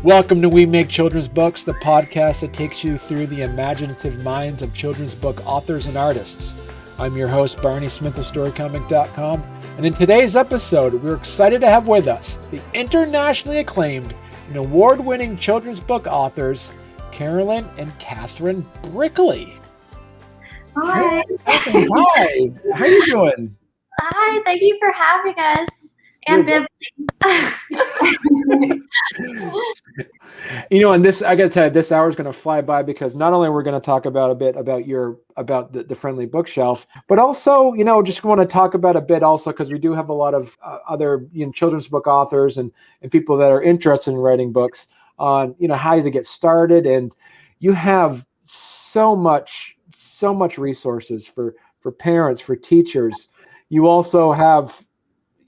Welcome to We Make Children's Books, the podcast that takes you through the imaginative minds of children's book authors and artists. I'm your host, Barney Smith of StoryComic.com, and in today's episode, we're excited to have with us the internationally acclaimed and award-winning children's book authors, Caroline and Katherine Brickley. Hi. Hi. How are you doing? Hi, thank you for having us. And Bibli. And this, I got to tell you, this hour is going to fly by because not only we're going to talk about a bit about the Friendly Bookshelf, but also, just want to talk about a bit also because we do have a lot of other children's book authors and people that are interested in writing books on, how to get started. And you have so much resources for parents, for teachers. You also have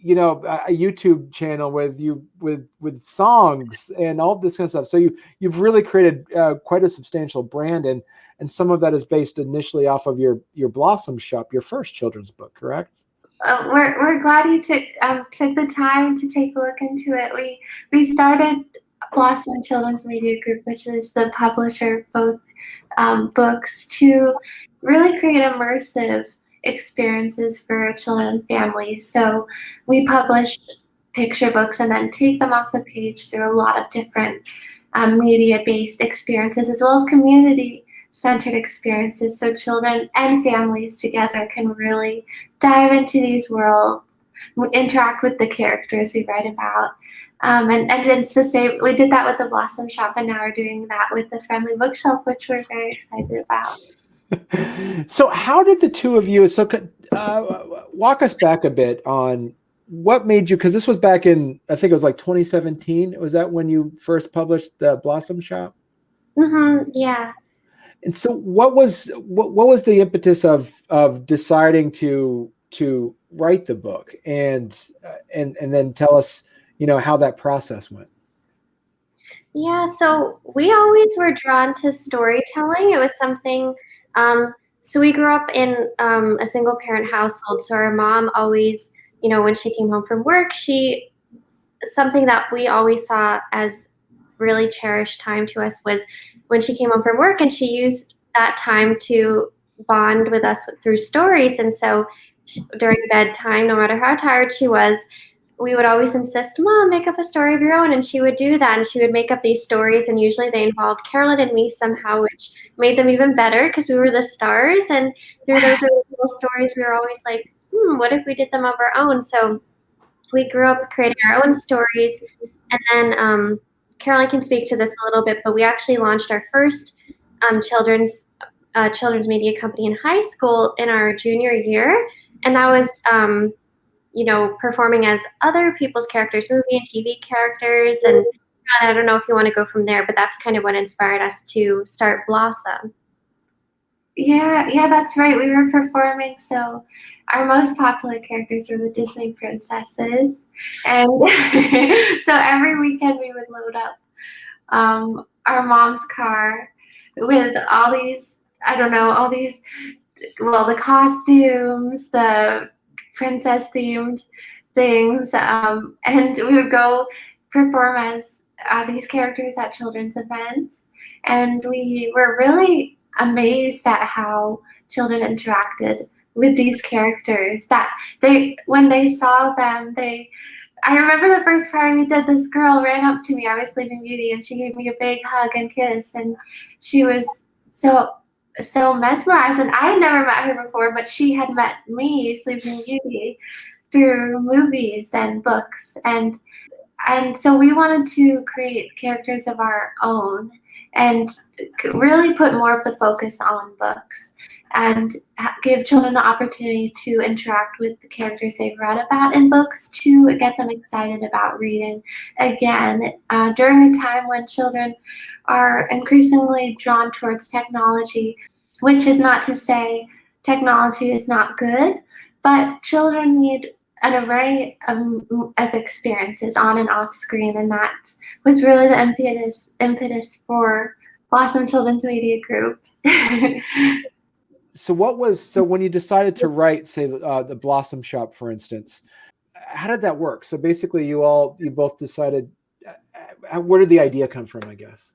a YouTube channel with songs and all this kind of stuff. So you've really created quite a substantial brand, and some of that is based initially off of your Blossom Shop, your first children's book, correct? We're glad you took the time to take a look into it. We started Blossom Children's Media Group, which is the publisher of both books, to really create immersive experiences for children and families. So we publish picture books and then take them off the page through a lot of different media-based experiences, as well as community-centered experiences, so children and families together can really dive into these worlds, interact with the characters we write about. And it's the same. We did that with the Blossom Shop, and now we're doing that with the Friendly Bookshelf, which we're very excited about. So how did the two of you, walk us back a bit on what made you, because this was back in, I think it was like 2017. Was that when you first published the Blossom Shop? Mm-hmm, yeah. And so what was the impetus of deciding to write the book and then tell us, how that process went? Yeah, so we always were drawn to storytelling. It was something, so we grew up in a single parent household. So our mom always, when she came home from work, something that we always saw as really cherished time to us was when she came home from work, and she used that time to bond with us through stories. And so during bedtime, no matter how tired she was, we would always insist, Mom, make up a story of your own. And she would do that. And she would make up these stories. And usually they involved Caroline and me somehow, which made them even better because we were the stars. And through those little stories, we were always like, what if we did them of our own? So we grew up creating our own stories. And then Caroline can speak to this a little bit, but we actually launched our first children's media company in high school in our junior year. And that was performing as other people's characters, movie and TV characters. And I don't know if you want to go from there, but that's kind of what inspired us to start Blossom. Yeah, that's right. We were performing. So our most popular characters were the Disney princesses. And so every weekend we would load up our mom's car with all these, the costumes, the princess-themed things, and we would go perform as these characters at children's events. And we were really amazed at how children interacted with these characters. That when they saw them, I remember the first part we did, this girl ran up to me. I was Sleeping Beauty, and she gave me a big hug and kiss, and she was so mesmerized. And I had never met her before, but she had met me, Sleeping Beauty, through movies and books. And so we wanted to create characters of our own and really put more of the focus on books and give children the opportunity to interact with the characters they've read about in books, to get them excited about reading again during a time when children are increasingly drawn towards technology, which is not to say technology is not good, but children need an array of experiences on and off screen, and that was really the impetus for Blossom Children's Media Group. So when you decided to write, say, the Blossom Shop, for instance, how did that work? So basically you both decided, where did the idea come from, I guess?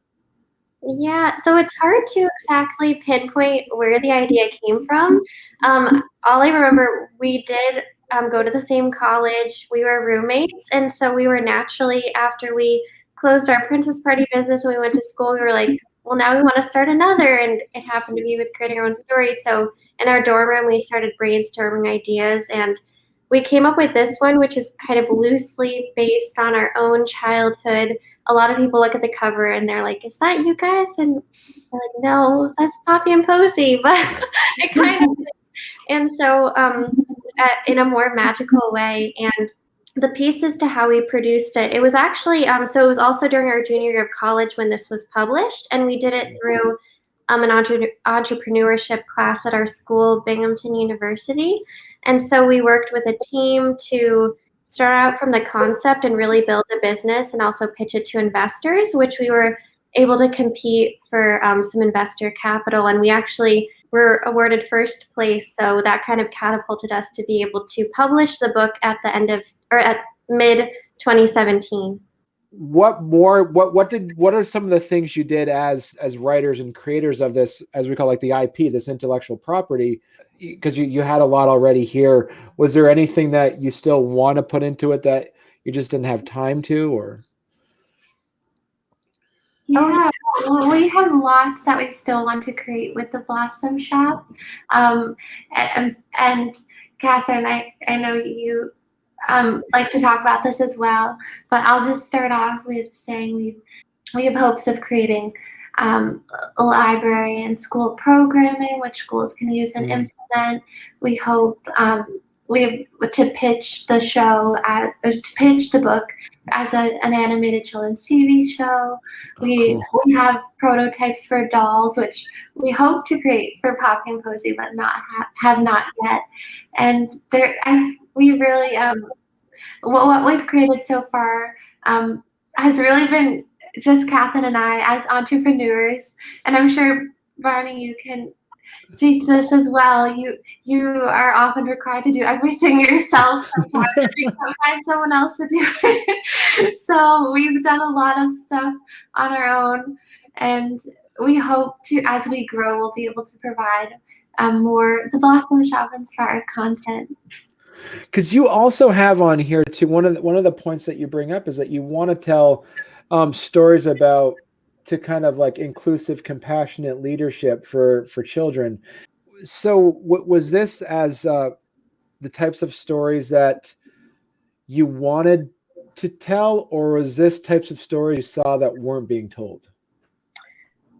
Yeah, so it's hard to exactly pinpoint where the idea came from. All I remember, we did go to the same college. We were roommates, and so we were naturally, after we closed our Princess Party business and we went to school, we were like, well, now we want to start another. And it happened to be with creating our own story. So in our dorm room, we started brainstorming ideas, and we came up with this one, which is kind of loosely based on our own childhood. A lot of people look at the cover and they're like, "Is that you guys?" And we're like, "No, that's Poppy and Posy," but it kind of is. And so, in a more magical way, and the pieces to how we produced it, it was actually so it was also during our junior year of college when this was published, and we did it through an entrepreneurship class at our school, Binghamton University. And so we worked with a team to start out from the concept and really build a business and also pitch it to investors, which we were able to compete for some investor capital. And we actually were awarded first place. So that kind of catapulted us to be able to publish the book at the end of, or at mid 2017. What are some of the things you did as writers and creators of this, as we call like the IP, this intellectual property? Because you had a lot already here. Was there anything that you still want to put into it that you just didn't have time to, or? Yeah, well, we have lots that we still want to create with the Blossom Shop. And Catherine, I know you like to talk about this as well, but I'll just start off with saying we have hopes of creating a library and school programming, which schools can use and implement. We hope to pitch the show, to pitch the book as an animated children's TV show. We have prototypes for dolls, which we hope to create for Poppy and Posy, but have not yet. And we really what we've created so far has really been just Catherine and I as entrepreneurs, and I'm sure Barney, you can speak to this as well. You are often required to do everything yourself sometimes. You can't find someone else to do it. So we've done a lot of stuff on our own, and we hope to, as we grow, we'll be able to provide more the Blossom Shop inspired content. Because you also have on here too, one of the points that you bring up is that you want to tell stories about, to kind of like inclusive, compassionate leadership for children. So was this as the types of stories that you wanted to tell, or was this types of stories you saw that weren't being told?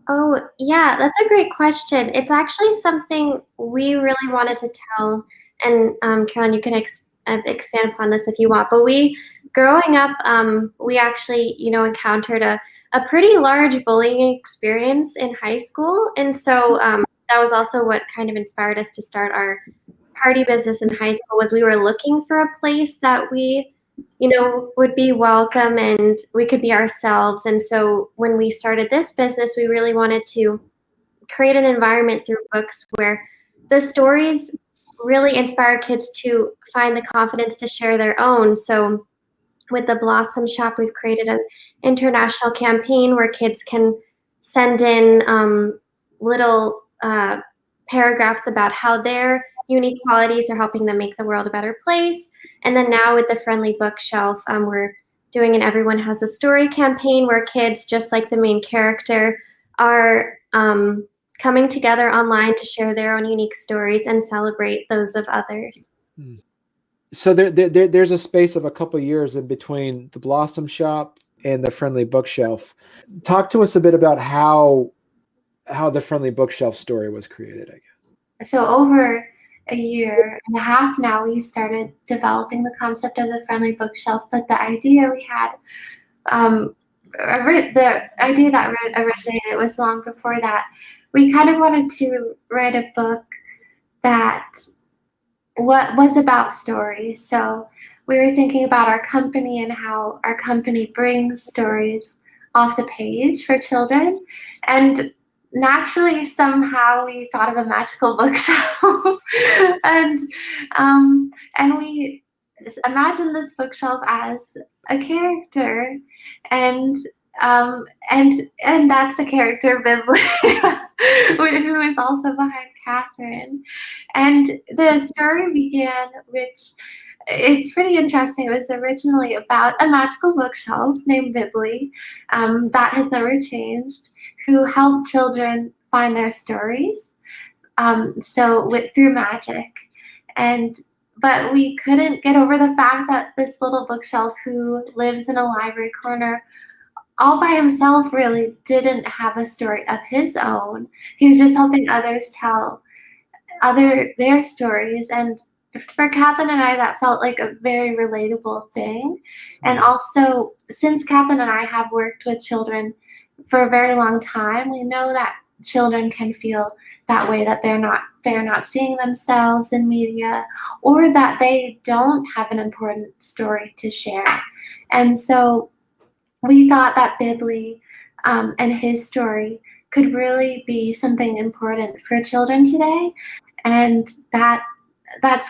Oh, yeah, that's a great question. It's actually something we really wanted to tell, and Caroline, you can expand upon this if you want. But growing up, we actually, encountered a pretty large bullying experience in high school, and so that was also what kind of inspired us to start our party business in high school. Was we were looking for a place that we would be welcome and we could be ourselves. And so when we started this business, we really wanted to create an environment through books where the stories really inspire kids to find the confidence to share their own. So with the Blossom Shop, we've created an international campaign where kids can send in little paragraphs about how their unique qualities are helping them make the world a better place. And then now with the Friendly Bookshelf, we're doing an Everyone Has a Story campaign where kids, just like the main character, are coming together online to share their own unique stories and celebrate those of others. So there's a space of a couple of years in between the Blossom Shop and the Friendly Bookshelf. Talk to us a bit about how the Friendly Bookshelf story was created, I guess. So over a year and a half now, we started developing the concept of the Friendly Bookshelf, but the idea we had, the idea that originated was long before that. We kind of wanted to write a book that was about stories. So we were thinking about our company and how our company brings stories off the page for children. And naturally, somehow we thought of a magical bookshelf, and we imagine this bookshelf as a character, and and that's the character Bibli, who is also behind Catherine. And the story began, which it's pretty interesting. It was originally about a magical bookshelf named Bibli, that has never changed, who helped children find their stories, through magic. And but we couldn't get over the fact that this little bookshelf who lives in a library corner all by himself really didn't have a story of his own. He was just helping others tell their stories. And for Catherine and I, that felt like a very relatable thing. And also, since Catherine and I have worked with children for a very long time, we know that children can feel that way, that they're not seeing themselves in media, or that they don't have an important story to share. And so we thought that Bibli and his story could really be something important for children today, and that's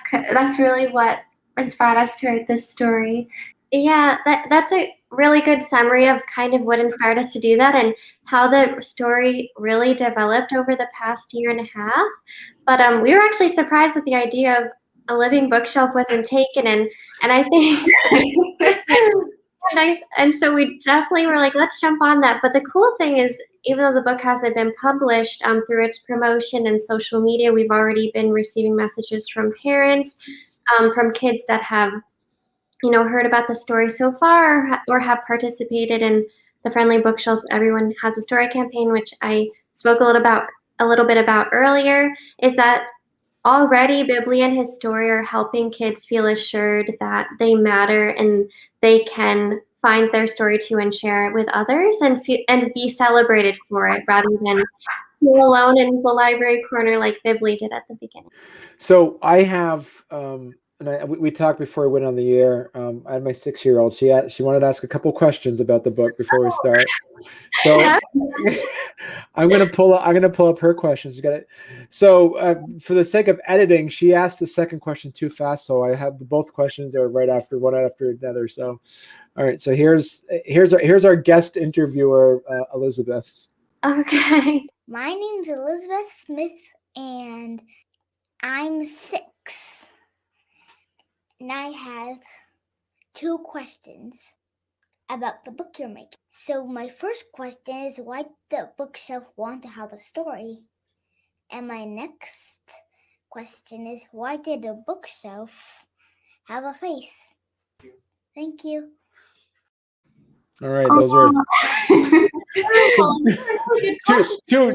really what inspired us to write this story. Yeah, that's a really good summary of kind of what inspired us to do that and how the story really developed over the past year and a half. But we were actually surprised that the idea of a living bookshelf wasn't taken, and I think and so we definitely were like, let's jump on that. But the cool thing is, even though the book hasn't been published, through its promotion and social media, we've already been receiving messages from parents, from kids that have heard about the story so far or have participated in the Friendly Bookshelves Everyone Has a Story campaign, which I spoke a little bit about earlier. Is that already Bibli and his story are helping kids feel assured that they matter and they can find their story too and share it with others and be celebrated for it, rather than feel alone in the library corner like Bibli did at the beginning. So I have, we talked before we went on the air. I had my 6-year-old. She wanted to ask a couple questions about the book before we start. So I'm gonna pull up her questions. You got it. So for the sake of editing, she asked the second question too fast. So I have both questions that are one after another. So, all right. So here's our guest interviewer, Elizabeth. Okay. My name's Elizabeth Smith, and I'm 6. And I have 2 questions about the book you're making. So my first question is, why did the bookshelf want to have a story? And my next question is, why did the bookshelf have a face? Thank you. All right, those are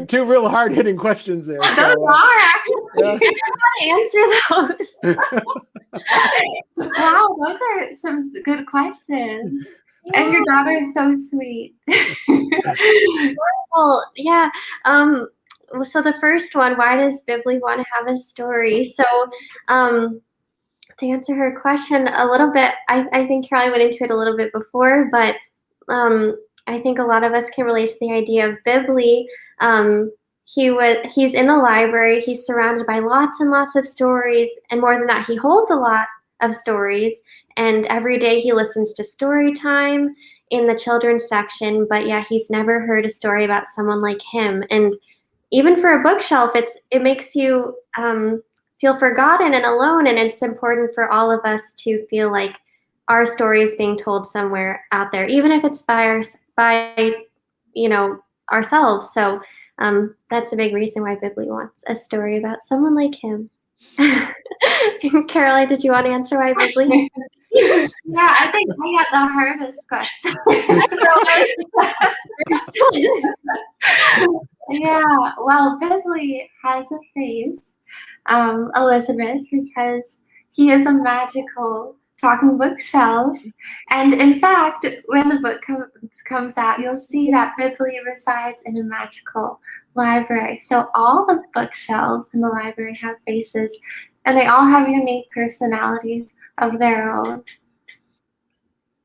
two real hard-hitting questions there. Those are actually. Yeah. Answer those. Wow, those are some good questions. Yeah. And your daughter is so sweet. Well, yeah. So the first one, why does Bibli want to have a story? So, to answer her question a little bit, I think Caroline went into it a little bit before, but I think a lot of us can relate to the idea of Bibli. He's in the library. He's surrounded by lots and lots of stories, and more than that, he holds a lot of stories. And every day he listens to story time in the children's section. But yeah, he's never heard a story about someone like him. And even for a bookshelf, it makes you feel forgotten and alone. And it's important for all of us to feel like our story is being told somewhere out there, even if it's by ourselves. So that's a big reason why Bibli wants a story about someone like him. Caroline, did you want to answer why Bibli? Yeah, I think I got the hardest question. Yeah, well, Bibli has a face, Elizabeth, because he is a magical talking bookshelf. And in fact, when the book comes out, you'll see that Bibli resides in a magical library. So all the bookshelves in the library have faces, and they all have unique personalities of their own.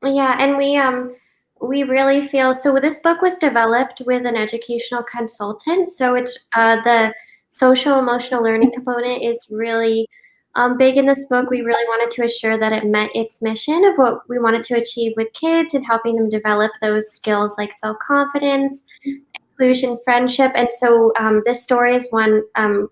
Yeah, and we really feel, so this book was developed with an educational consultant. So it's the social emotional learning component is really big in this book. We really wanted to assure that it met its mission of what we wanted to achieve with kids and helping them develop those skills like self-confidence, inclusion, friendship. And so this story is one,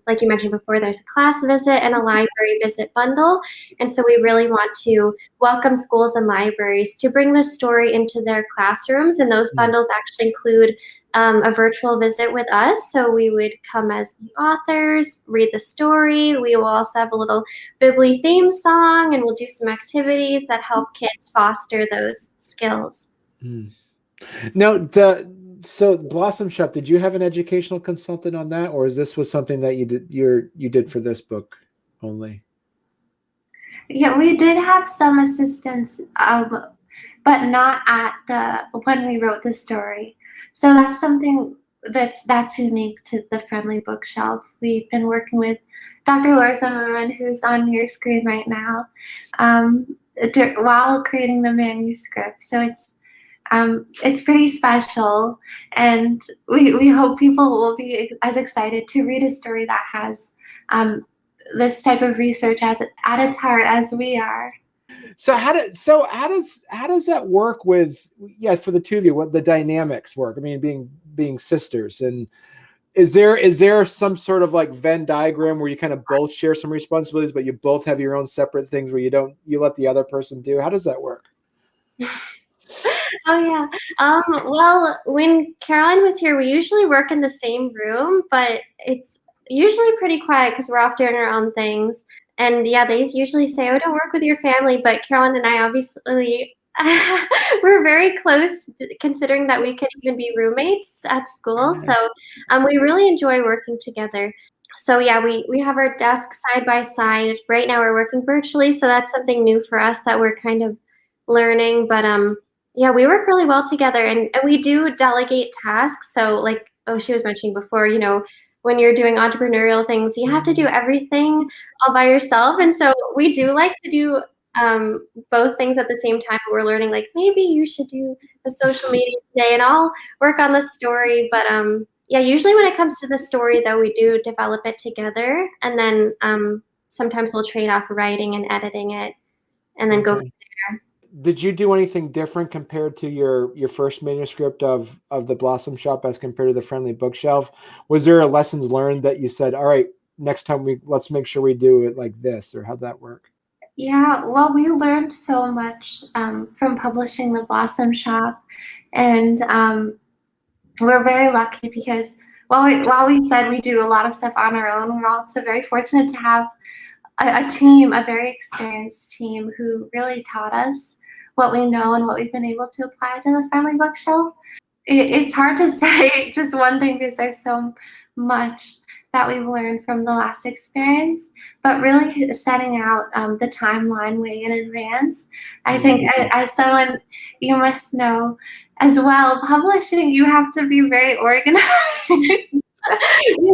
like you mentioned before, there's a class visit and a library visit bundle. And so we really want to welcome schools and libraries to bring this story into their classrooms. And those bundles actually include a virtual visit with us. So we would come as the authors, read the story. We will also have a little Bibli theme song, and we'll do some activities that help kids foster those skills. Now, so Blossom Shop, did you have an educational consultant on that, or is this was something that you did for this book only? Yeah, we did have some assistance, but not when we wrote the story. So that's something that's unique to the Friendly Bookshelf. We've been working with Dr. Laura Zimmerman, who's on your screen right now, while creating the manuscript. So it's pretty special, and we hope people will be as excited to read a story that has this type of research at its heart as we are. So how does that work with, for the two of you, what the dynamics work? I mean, being sisters, and is there some sort of like Venn diagram where you kind of both share some responsibilities, but you both have your own separate things where you let the other person do? How does that work? Oh yeah. Well, when Caroline was here, we usually work in the same room, but it's usually pretty quiet because we're off doing our own things. And yeah, they usually say, "Oh, don't work with your family." But Caroline and I, obviously, we're very close, considering that we could even be roommates at school. So we really enjoy working together. So yeah, we have our desks side by side. Right now, we're working virtually, so that's something new for us that we're kind of learning. But yeah, we work really well together, and we do delegate tasks. So like, she was mentioning before, when you're doing entrepreneurial things, you have to do everything all by yourself. And so we do like to do both things at the same time. We're learning, like, maybe you should do the social media today and I'll work on the story. But yeah, usually when it comes to the story, though, we do develop it together. And then sometimes we'll trade off writing and editing it and then go from there. Did you do anything different compared to your first manuscript of the Blossom Shop as compared to the Friendly Bookshelf? Was there a lessons learned that you said, all right, next time let's make sure we do it like this, or how'd that work? Yeah, well, we learned so much from publishing the Blossom Shop, and we're very lucky because while we said we do a lot of stuff on our own, we're also very fortunate to have a team, a very experienced team who really taught us what we know and what we've been able to apply to the Friendly Bookshelf. It's hard to say just one thing because there's so much that we've learned from the last experience, but really setting out the timeline way in advance. I think as someone, you must know as well, publishing, you have to be very organized.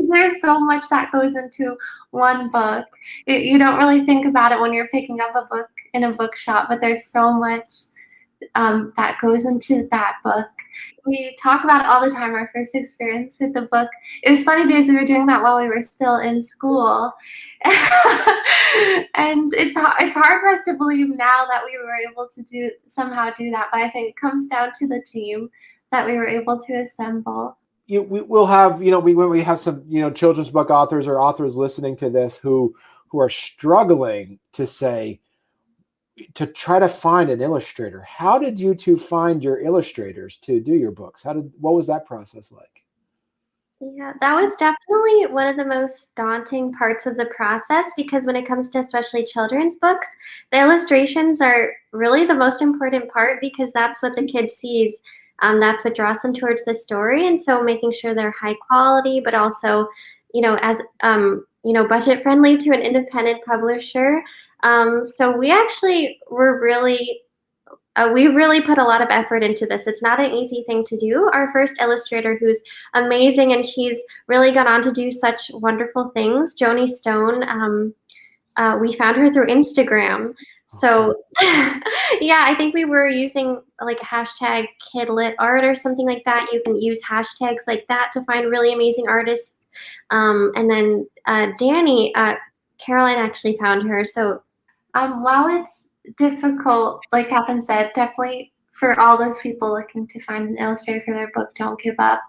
There's so much that goes into one book. You don't really think about it when you're picking up a book in a bookshop, but there's so much that goes into that book. We talk about it all the time, our first experience with the book. It was funny because we were doing that while we were still in school. And it's hard for us to believe now that we were able to somehow do that, but I think it comes down to the team that we were able to assemble. We'll have, we have some, children's book authors or authors listening to this who are struggling to try to find an illustrator. How did you two find your illustrators to do your books? What was that process like? Yeah, that was definitely one of the most daunting parts of the process, because when it comes to especially children's books, the illustrations are really the most important part, because that's what the kid sees. That's what draws them towards the story. And so making sure they're high quality, but also, as, budget friendly to an independent publisher. So we actually were we really put a lot of effort into this. It's not an easy thing to do. Our first illustrator, who's amazing, and she's really gone on to do such wonderful things, Joni Stone, we found her through Instagram. So yeah, I think we were using like a hashtag kidlit art or something like that. You can use hashtags like that to find really amazing artists. And then Danny, Caroline actually found her. So While it's difficult, like Catherine said, definitely for all those people looking to find an illustrator for their book, don't give up.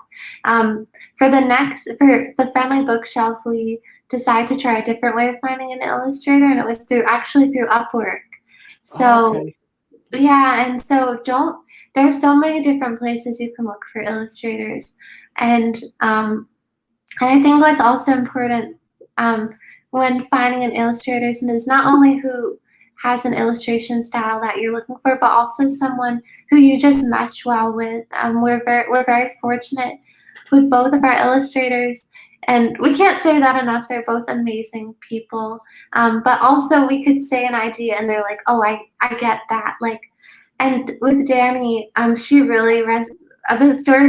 For the Friendly Bookshelf, we decided to try a different way of finding an illustrator, and it was through Upwork. So Okay. yeah, and so there's so many different places you can look for illustrators, and I think what's also important when finding an illustrator is not only who has an illustration style that you're looking for, but also someone who you just mesh well with. We're very fortunate with both of our illustrators, and we can't say that enough. They're both amazing people. But also we could say an idea and they're like, oh, I get that. Like, and with Danny, the story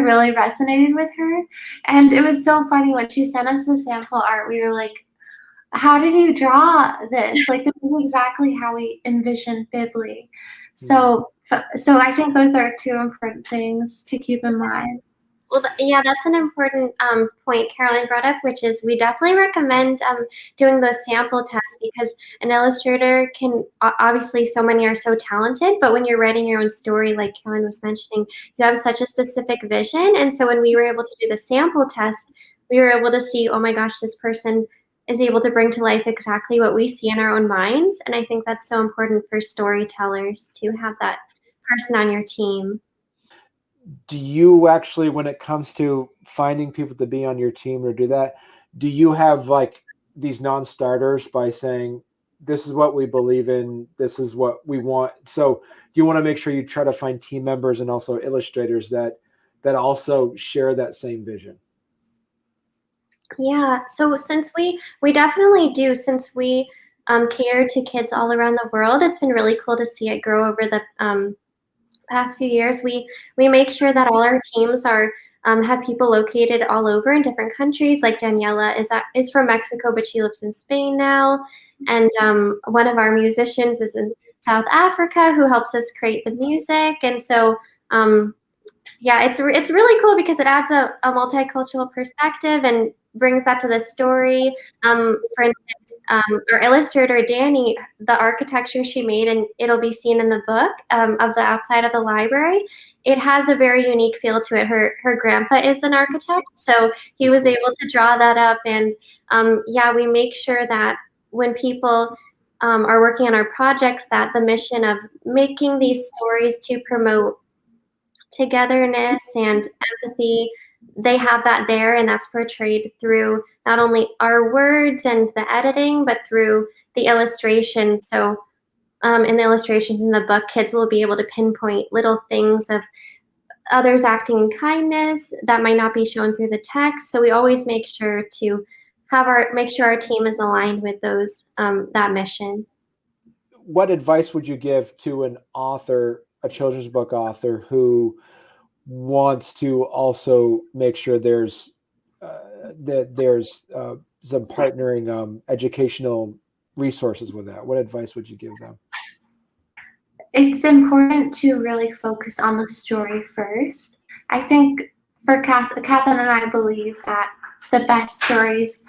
really resonated with her. And it was so funny when she sent us the sample art, we were like, how did you draw this? Like, this is exactly how we envisioned Bibli. So I think those are two important things to keep in mind. well, yeah, that's an important point Caroline brought up, which is we definitely recommend doing those sample tests, because an illustrator can, obviously so many are so talented, but when you're writing your own story, like Caroline was mentioning, you have such a specific vision. And so when we were able to do the sample test, we were able to see, oh my gosh, this person is able to bring to life exactly what we see in our own minds. And I think that's so important for storytellers to have that person on your team. Do you actually, when it comes to finding people to be on your team or do that, do you have like these non-starters by saying, this is what we believe in, this is what we want? So do you want to make sure you try to find team members and also illustrators that also share that same vision? Yeah, so since we definitely do, since we cater to kids all around the world, it's been really cool to see it grow over the past few years. We make sure that all our teams are have people located all over in different countries. Like Daniela is from Mexico, but she lives in Spain now, and one of our musicians is in South Africa who helps us create the music. And so yeah, it's really cool because it adds a multicultural perspective and brings that to the story. For instance, our illustrator Danny, the architecture she made, and it'll be seen in the book of the outside of the library. It has a very unique feel to it. Her grandpa is an architect, so he was able to draw that up. And yeah, we make sure that when people are working on our projects, that the mission of making these stories to promote togetherness and empathy, they have that there, and that's portrayed through not only our words and the editing, but through the illustrations. So in the illustrations in the book, kids will be able to pinpoint little things of others acting in kindness that might not be shown through the text. So we always make sure to make sure our team is aligned with those that mission. What advice would you give to an author, a children's book author, who wants to also make sure there's some partnering educational resources with that? What advice would you give them? It's important to really focus on the story first. I think for Catherine and I believe that the best stories,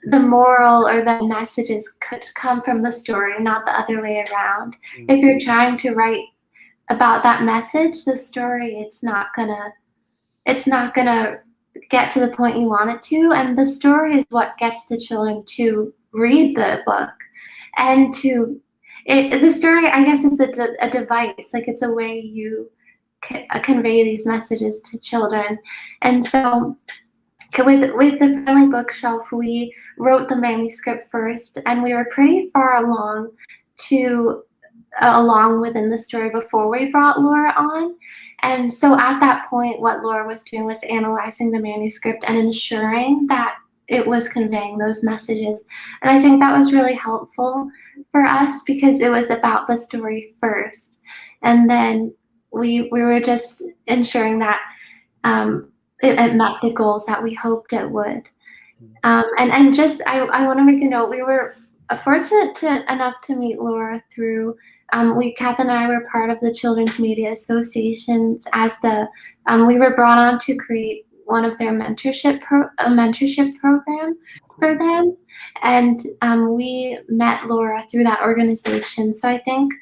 the moral or the messages could come from the story, not the other way around. Mm-hmm. If you're trying to write about that message, the story, it's not gonna get to the point you want it to. And the story is what gets the children to read the book and the story, I guess, is a device. Like, it's a way you convey these messages to children. And so with the Friendly Bookshelf, we wrote the manuscript first, and we were pretty far along within the story before we brought Laura on. And so at that point, what Laura was doing was analyzing the manuscript and ensuring that it was conveying those messages. And I think that was really helpful for us because it was about the story first. And then we were just ensuring that it met the goals that we hoped it would. And just, I want to make a note, we were fortunate enough to meet Laura through, Kath and I were part of the Children's Media Associations as we were brought on to create one of their mentorship program for them, and we met Laura through that organization. So I think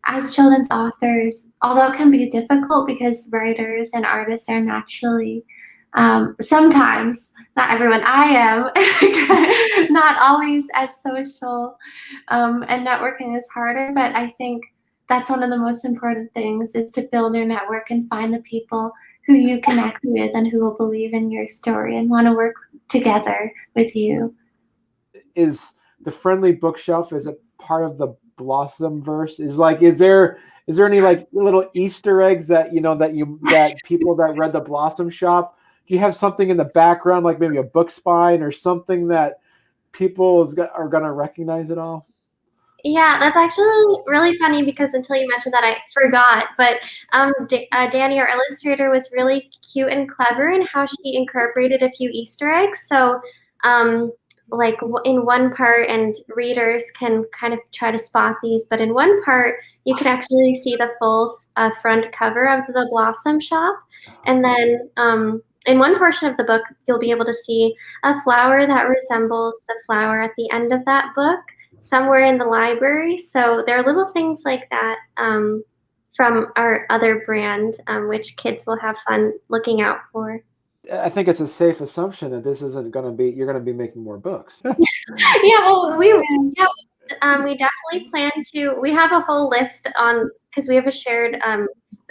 as children's authors, although it can be difficult because writers and artists are naturally sometimes, not everyone, I am not always as social, and networking is harder, but I think that's one of the most important things, is to build your network and find the people who you connect with and who will believe in your story and want to work together with you. Is the Friendly Bookshelf, is it part of the Blossom verse? Is there any like little Easter eggs that that people that read the Blossom Shop, do you have something in the background, like maybe a book spine or something that people are going to recognize at all? Yeah, that's actually really funny, because until you mentioned that, I forgot. But Danny, our illustrator, was really cute and clever in how she incorporated a few Easter eggs. So, like in one part, and readers can kind of try to spot these, but in one part, you can actually see the full front cover of the Blossom Shop. And then in one portion of the book, you'll be able to see a flower that resembles the flower at the end of that book, somewhere in the library. So there are little things like that from our other brand, which kids will have fun looking out for. I think it's a safe assumption that this isn't going to be, you're going to be making more books. Yeah, well, we definitely plan to. We have a whole list on, because we have a shared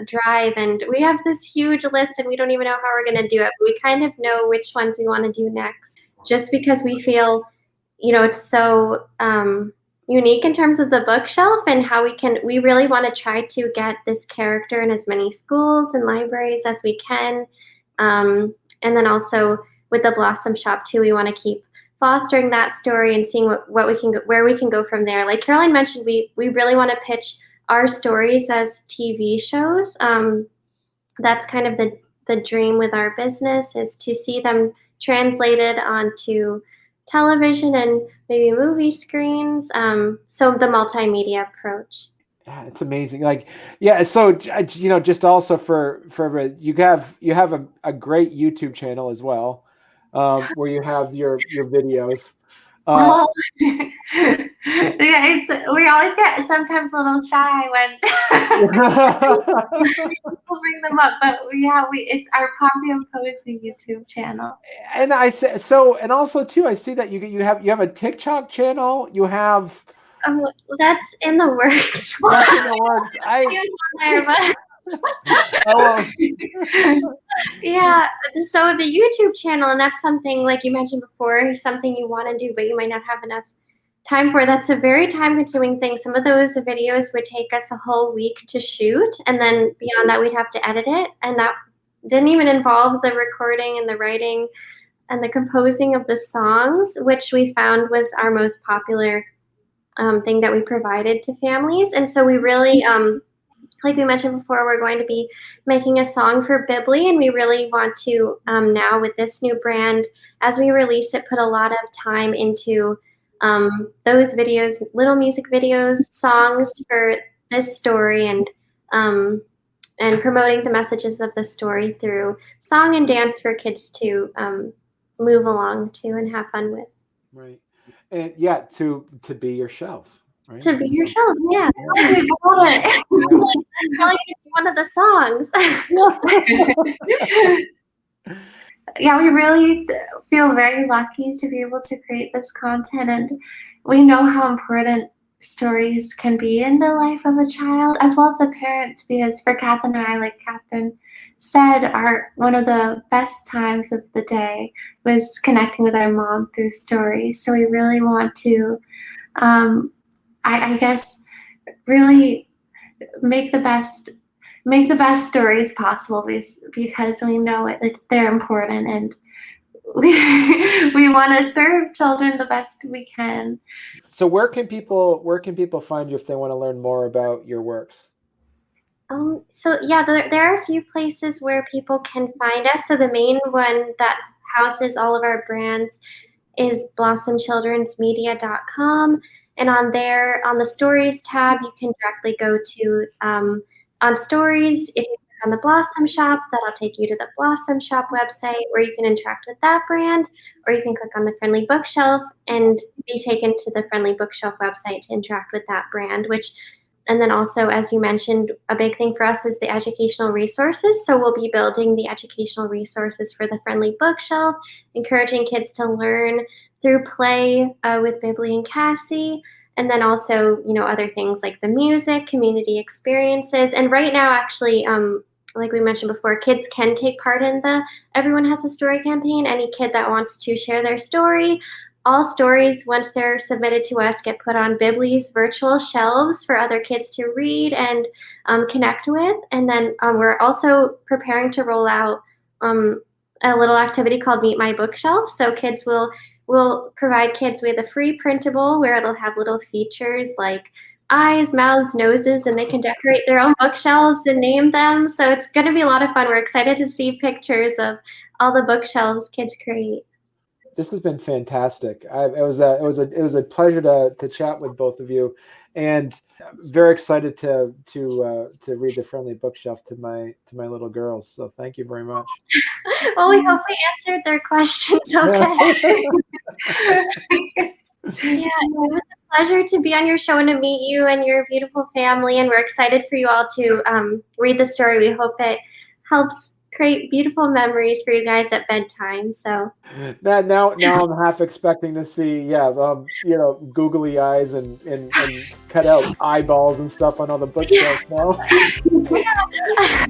drive, and we have this huge list, and we don't even know how we're going to do it. But we kind of know which ones we want to do next, just because we feel, it's so unique in terms of the bookshelf, and how we really want to try to get this character in as many schools and libraries as we can. And then also with the Blossom Shop too, we want to keep fostering that story and seeing where we can go from there. Like Caroline mentioned, we really want to pitch our stories as TV shows. That's kind of the dream with our business, is to see them translated onto television and maybe movie screens. So the multimedia approach. Yeah, it's amazing. Like, yeah. So, just also for you have a great YouTube channel as well, where you have your videos. Yeah, we always get sometimes a little shy when people bring them up, but it's our Coffee and Poesy YouTube channel. And I say so, and also too, I see that you have a TikTok channel. You have. That's in the works. That's in the works. Yeah, so the YouTube channel, and that's something, like you mentioned before, something you want to do, but you might not have enough time for. That's a very time-consuming thing. Some of those videos would take us a whole week to shoot, and then beyond that, we'd have to edit it, and that didn't even involve the recording and the writing and the composing of the songs, which we found was our most popular thing that we provided to families. And so we really, like we mentioned before, we're going to be making a song for Bibli, and we really want to now, with this new brand, as we release it, put a lot of time into those videos, little music videos, songs for this story, and promoting the messages of the story through song and dance for kids to move along to and have fun with. Right. And yeah, to be your shelf, right? To be your shelf, yeah. That's probably one of the songs. Yeah, we really feel very lucky to be able to create this content, and we know how important stories can be in the life of a child, as well as the parents, because for Catherine and I, like Catherine said, one of the best times of the day was connecting with our mom through stories. So we really want to, I guess, really make the best stories possible, because we know they're important, and we want to serve children the best we can. So where can people find you if they want to learn more about your works? So yeah, there are a few places where people can find us. So the main one that houses all of our brands is blossomchildrensmedia.com. And on there, on the stories tab, you can directly go to, on stories, if you click on the Blossom Shop, that'll take you to the Blossom Shop website where you can interact with that brand, or you can click on the Friendly Bookshelf and be taken to the Friendly Bookshelf website to interact with that brand, and then also, as you mentioned, a big thing for us is the educational resources. So we'll be building the educational resources for the Friendly Bookshelf, encouraging kids to learn through play with Bibli and Cassie. And then also, other things like the music, community experiences. And right now, actually, like we mentioned before, kids can take part in the Everyone Has a Story campaign. Any kid that wants to share their story. All stories, once they're submitted to us, get put on Bibli's virtual shelves for other kids to read and connect with. And then we're also preparing to roll out a little activity called Meet My Bookshelf. So kids We'll provide kids with a free printable where it'll have little features like eyes, mouths, noses, and they can decorate their own bookshelves and name them. So it's going to be a lot of fun. We're excited to see pictures of all the bookshelves kids create. This has been fantastic. It was a pleasure to chat with both of you, and very excited to read the Friendly Bookshelf to my little girls. So thank you very much. Well, we hope we answered their questions okay. Yeah, it was a pleasure to be on your show and to meet you and your beautiful family. And we're excited for you all to read the story. We hope it helps create beautiful memories for you guys at bedtime. So now I'm half expecting to see googly eyes and cut out eyeballs and stuff on all the bookshelves now. Yeah.